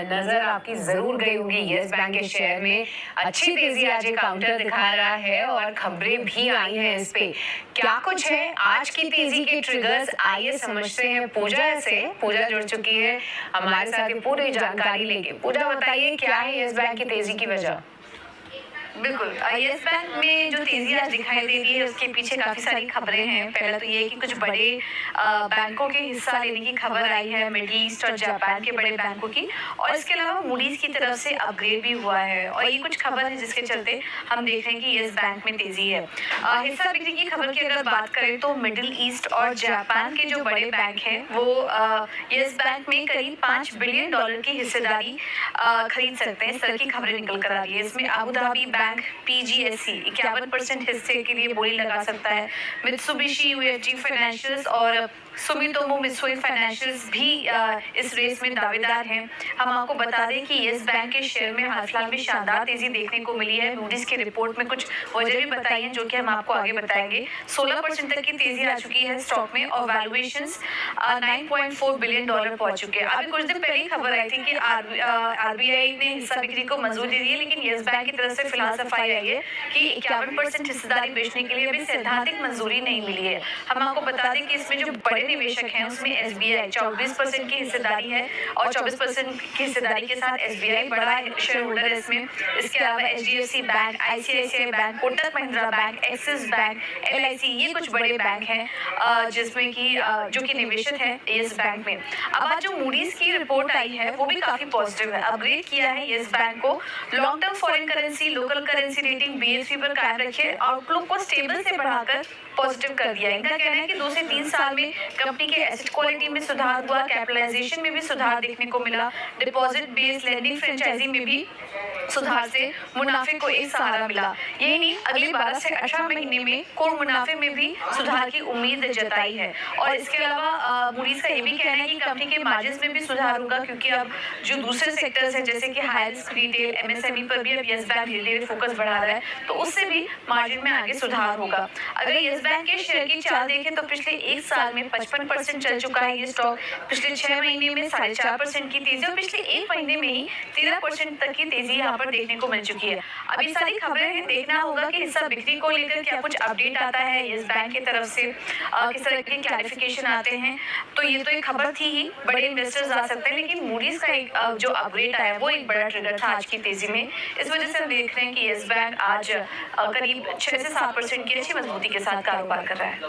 नजर आपकी जरूर गई होगी यस बैंक के शेयर में अच्छी तेजी आज काउंटर दिखा रहा है और खबरें भी आई हैं इस पे। क्या कुछ है आज की तेजी के ट्रिगर्स, आइए समझते हैं पूजा से। पूजा जुड़ चुकी है हमारे साथ पूरी जानकारी लेके। पूजा बताइए क्या है यस बैंक की तेजी की वजह? बिल्कुल, यस बैंक में जो तेजी आज दिखाई दे रही है उसके पीछे काफ़ी सारी खबरें हैं। पहला तो ये है कि कुछ बड़े बैंकों के हिस्सा लेने की खबर आई है, मिडिल ईस्ट और जापान के बड़े बैंकों की, और इसके अलावा मूडीज की तरफ से अपग्रेड भी हुआ है। और ये कुछ खबर है जिसके चलते हम देख रहे हैं कि यस बैंक में तेजी है। हिस्सा बिक्री की खबर की अगर बात करें तो मिडिल ईस्ट और जापान के जो बड़े बैंक हैं वो यस बैंक में करीब $5 बिलियन की हिस्सेदारी खरीद सकते हैं। इस तरह की खबरें निकल कर आ रही है। इसमें अबू धाबी बैंक PGSE 51% हिस्से के लिए बोली लगा सकता है। मित्सुबिशी UFG फाइनेंशियल्स और सुमितोमो मित्सुई फाइनेंशियल्स भी इस रेस में दावेदार हैं। हम आपको बता दें कि यस बैंक के शेयर में हाल फिलहाल में शानदार तेजी देखने को मिली है। मूडीज की रिपोर्ट में कुछ वजह भी बताई है जो कि हम आपको आगे बताएंगे। 16% तक की तेजी आ चुकी है स्टॉक में और वैल्यूएशंस $9.4 बिलियन पहुंच चुके हैं। अभी कुछ दिन पहले ही खबर आई थी कि RBI ने हिस्सा बिक्री को मंजूरी दे दी है, लेकिन यस बैंक की तरफ से फिलहाल सफाई आई है कि 51% हिस्सेदारी बेचने के लिए अभी सैद्धांतिक मंजूरी नहीं मिली है। हम आपको बता दें कि इसमें जो बड़े निवेशक हैं उसमें SBI 24% की हिस्सेदारी है और 24% की हिस्सेदारी के साथ SBI बड़ा शेयर होल्डर है इसमें। इसके अलावा HDFC bank, ICICI bank, Kotak Mahindra bank, axis bank, LIC, ये कुछ बड़े बैंक हैं जिसमें कि जो कि निवेशक है यस बैंक में। अब आज जो मूडीज की रिपोर्ट आई है वो भी काफी पॉजिटिव है। अपग्रेड किया है यस बैंक को। Long term foreign currency, local currency rating BSP पर कायम रखे, आउटलुक को स्टेबल से बढ़ाकर पॉजिटिव कर दिया है। इनका कहना है कि 2 से 3 साल में कंपनी के एसेट क्वालिटी में सुधार हुआ, कैपिटलाइजेशन में भी सुधार देखने को मिला, डिपॉजिट बेस्ड लेंडिंग फ्रेंचाइजी में भी सुधार से मुनाफे को एक सहारा मिला। यही नहीं, अगले 12 से 18 महीने में कोर मुनाफे में भी सुधार की उम्मीद जताई है। और इसके अलावा मूडीज का ये भी कहना है कि कंपनी के मार्जिन में भी सुधार होगा, क्योंकि अब जो दूसरे सेक्टर्स हैं जैसे कि हाई रिस्क रिटेल, MSME पर भी अब यस बैंक धीरे-धीरे फोकस बढ़ा रहा है, तो उससे भी मार्जिन में आगे सुधार होगा। अगर यस बैंक के शेयर की चाल देखें तो पिछले 1 साल में 55% चल चुका है ये स्टॉक। पिछले 6 महीने में 4.5% की तेजी और पिछले 1 महीने में ही 13% तक की तेजी यहाँ पर देखने को मिल चुकी है। अभी सारी खबरें हैं, देखना होगा कि हिस्सा बिक्री को लेकर क्या कुछ अपडेट आता है यस बैंक की तरफ से, किस तरह के क्लैरिफिकेशन आते हैं। तो ये तो एक खबर थी ही, बड़े इन्वेस्टर्स आ सकते हैं, लेकिन मूडीज का एक जो अपग्रेड आया वो एक बड़ा ट्रिगर था आज की तेजी में। इस वजह से हम देख रहे हैं कि यस बैंक आज करीब 6 से 7% की अच्छी मजबूती के साथ कारोबार कर रहा है।